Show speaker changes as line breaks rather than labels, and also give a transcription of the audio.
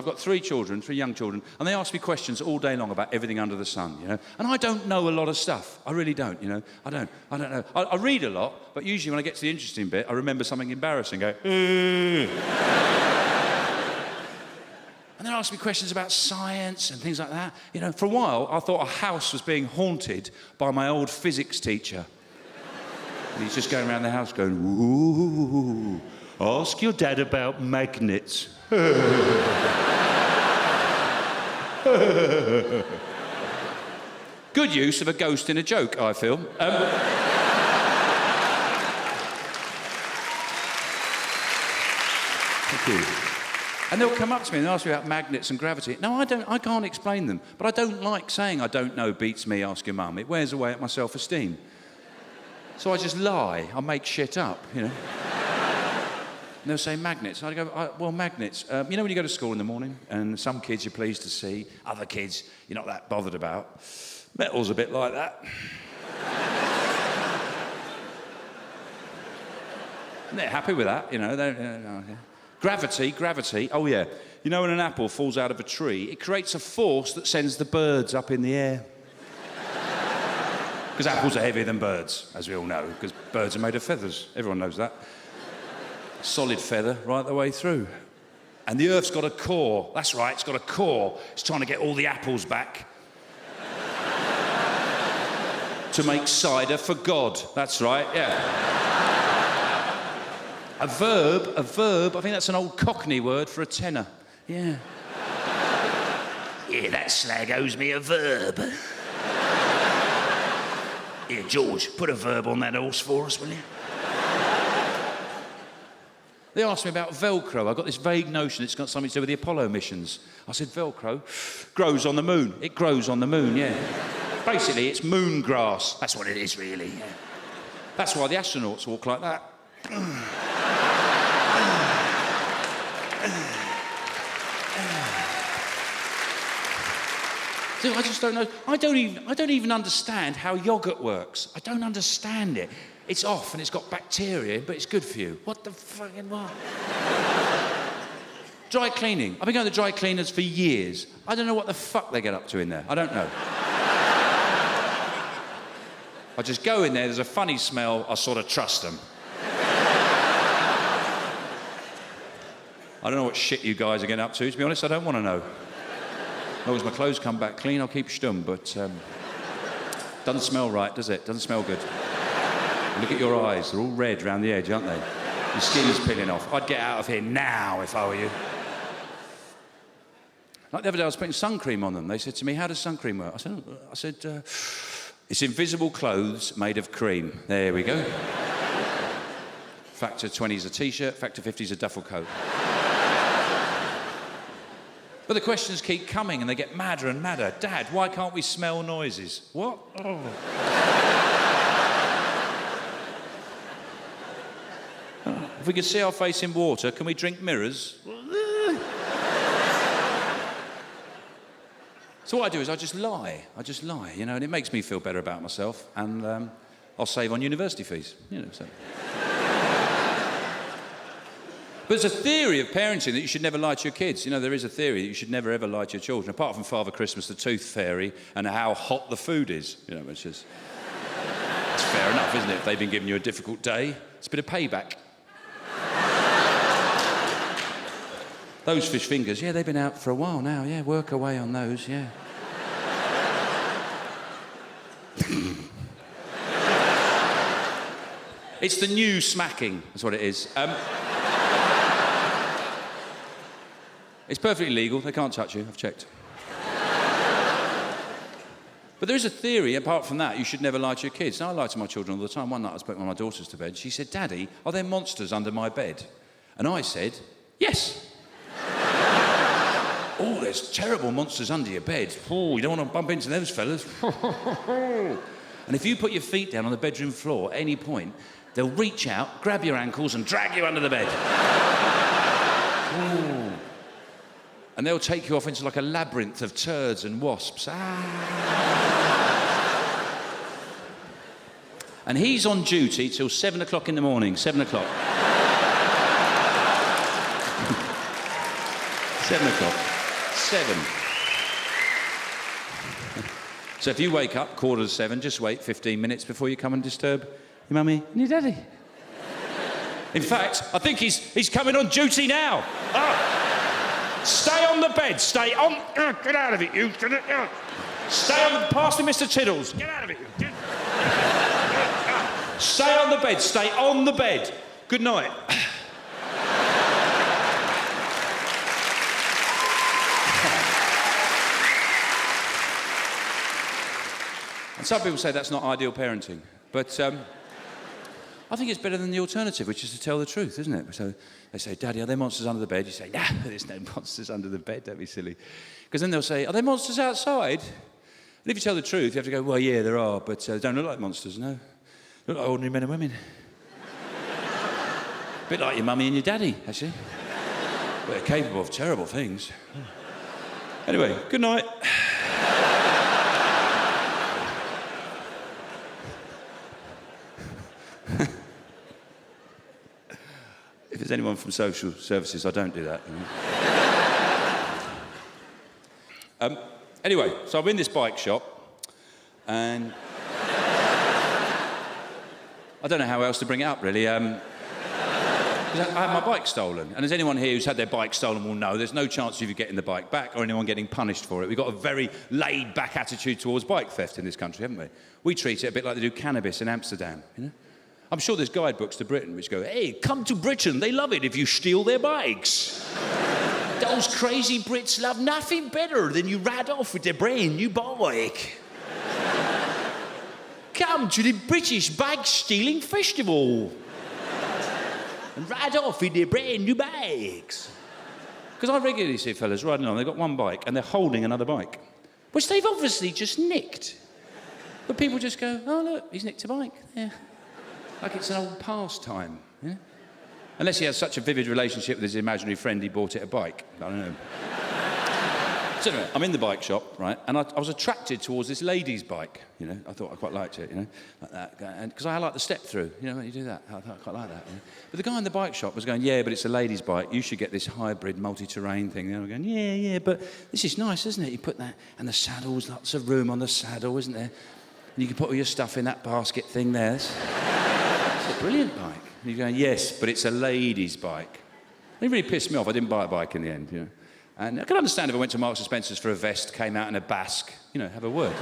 I've got 3 children, 3 young children, and they ask me questions all day long about everything under the sun, you know. And I don't know a lot of stuff. I really don't, you know. I don't know. I read a lot, but usually when I get to the interesting bit, I remember something embarrassing, go, And they ask me questions about science and things like that. You know, for a while, I thought a house was being haunted by my old physics teacher. And he's just going around the house going, ooh, ask your dad about magnets. Good use of a ghost in a joke, I feel. Thank you. And they'll come up to me and ask me about magnets and gravity. No, I can't explain them. But I don't like saying I don't know beats me, ask your mum. It wears away at my self-esteem. So I just lie. I make shit up, you know. And they'll say magnets. I go, well, magnets. You know when you go to school in the morning and some kids you're pleased to see, other kids you're not that bothered about. Metal's a bit like that. And they're happy with that, you know. Gravity, oh yeah. You know when an apple falls out of a tree, it creates a force that sends the birds up in the air. Because apples are heavier than birds, as we all know, because birds are made of feathers. Everyone knows that. Solid feather right the way through. And the Earth's got a core. That's right, it's got a core. It's trying to get all the apples back. To make cider for God. That's right, yeah. A verb, I think that's an old Cockney word for a tenor. Yeah. Yeah, that slag owes me a verb. Here, George, put a verb on that horse for us, will you? They asked me about Velcro. I got this vague notion it's got something to do with the Apollo missions. I said, Velcro grows on the moon. It grows on the moon, yeah. Basically, it's moon grass. That's what it is, really, yeah. That's why the astronauts walk like that. So I just don't know. I don't even understand how yogurt works. I don't understand it. It's off and it's got bacteria, but it's good for you. What the fucking what? Dry cleaning. I've been going to dry cleaners for years. I don't know what the fuck they get up to in there. I don't know. I just go in there, there's a funny smell, I sort of trust them. I don't know what shit you guys are getting up to be honest, I don't want to know. As long as my clothes come back clean, I'll keep stum, but doesn't smell right, does it? Doesn't smell good. Look at your eyes, they're all red round the edge, aren't they? Your skin's peeling off. I'd get out of here now if I were you. Like the other day, I was putting sun cream on them. They said to me, how does sun cream work? I said, it's invisible clothes made of cream. There we go. Factor 20 is a T-shirt, Factor 50 is a duffel coat. But the questions keep coming and they get madder and madder. Dad, why can't we smell noises? What? Oh. If we could see our face in water, can we drink mirrors? So what I do is I just lie, you know, and it makes me feel better about myself, and I'll save on university fees, you know, so. But there's a theory of parenting that you should never lie to your kids. You know, there is a theory that you should never, ever lie to your children, apart from Father Christmas, the Tooth Fairy, and how hot the food is. You know, which is... It's fair enough, isn't it? If they've been giving you a difficult day, it's a bit of payback. Those fish fingers, yeah, they've been out for a while now, yeah, work away on those, yeah. It's the new smacking, that's what it is. It's perfectly legal, they can't touch you, I've checked. But there is a theory, apart from that, you should never lie to your kids. Now, I lie to my children all the time. One night I was putting one of my daughters to bed. She said, Daddy, are there monsters under my bed? And I said, yes. Oh, there's terrible monsters under your bed. Oh, you don't want to bump into those fellas. And if you put your feet down on the bedroom floor at any point, they'll reach out, grab your ankles and drag you under the bed. Ooh. And they'll take you off into like a labyrinth of turds and wasps. And he's on duty till 7 o'clock in the morning, 7 o'clock. 7 o'clock. 7. So if you wake up 7:15, just wait 15 minutes before you come and disturb your mummy and your daddy. In fact, I think he's coming on duty now. Ah. Stay on the bed. Stay on. Get out of it, you. Stay on the. Pass me, Mr. Tiddles. Get out of it, you. Stay on the bed. Stay on the bed. Good night. And some people say that's not ideal parenting, but I think it's better than the alternative, which is to tell the truth, isn't it? So they say, Daddy, are there monsters under the bed? You say, nah, there's no monsters under the bed, don't be silly. Because then they'll say, are there monsters outside? And if you tell the truth, you have to go, well, yeah, there are, but they don't look like monsters, no. Look like ordinary men and women. A bit like your mummy and your daddy, actually. But they're capable of terrible things. Anyway, good night. If there's anyone from social services, I don't do that. Anyway, so I'm in this bike shop, and I don't know how else to bring it up, really. 'Cause I had my bike stolen, and as anyone here who's had their bike stolen will know, there's no chance of you getting the bike back or anyone getting punished for it. We've got a very laid-back attitude towards bike theft in this country, haven't we? We treat it a bit like they do cannabis in Amsterdam, you know? I'm sure there's guidebooks to Britain which go, hey, come to Britain, they love it if you steal their bikes. Those crazy Brits love nothing better than you ride off with their brand new bike. Come to the British Bike Stealing Festival and ride off with their brand new bikes. Because I regularly see fellas riding on, they've got one bike and they're holding another bike, which they've obviously just nicked. But people just go, oh, look, he's nicked a bike. Yeah. Like it's an old pastime, yeah? Unless he has such a vivid relationship with his imaginary friend, he bought it a bike. I don't know. So anyway, I'm in the bike shop, right, and I was attracted towards this lady's bike, you know. I thought I quite liked it, you know, like that. And because I like the step through, you know, when you do that, I quite like that. You know? But the guy in the bike shop was going, yeah, but it's a lady's bike. You should get this hybrid multi-terrain thing. And I'm going, yeah, but this is nice, isn't it? You put that, and the saddle's lots of room on the saddle, isn't there? And you can put all your stuff in that basket thing there. It's a brilliant bike. And you're going, yes, but it's a lady's bike. It really pissed me off. I didn't buy a bike in the end, you know. And I can understand if I went to Marks and Spencer's for a vest, came out in a basque, you know, have a word.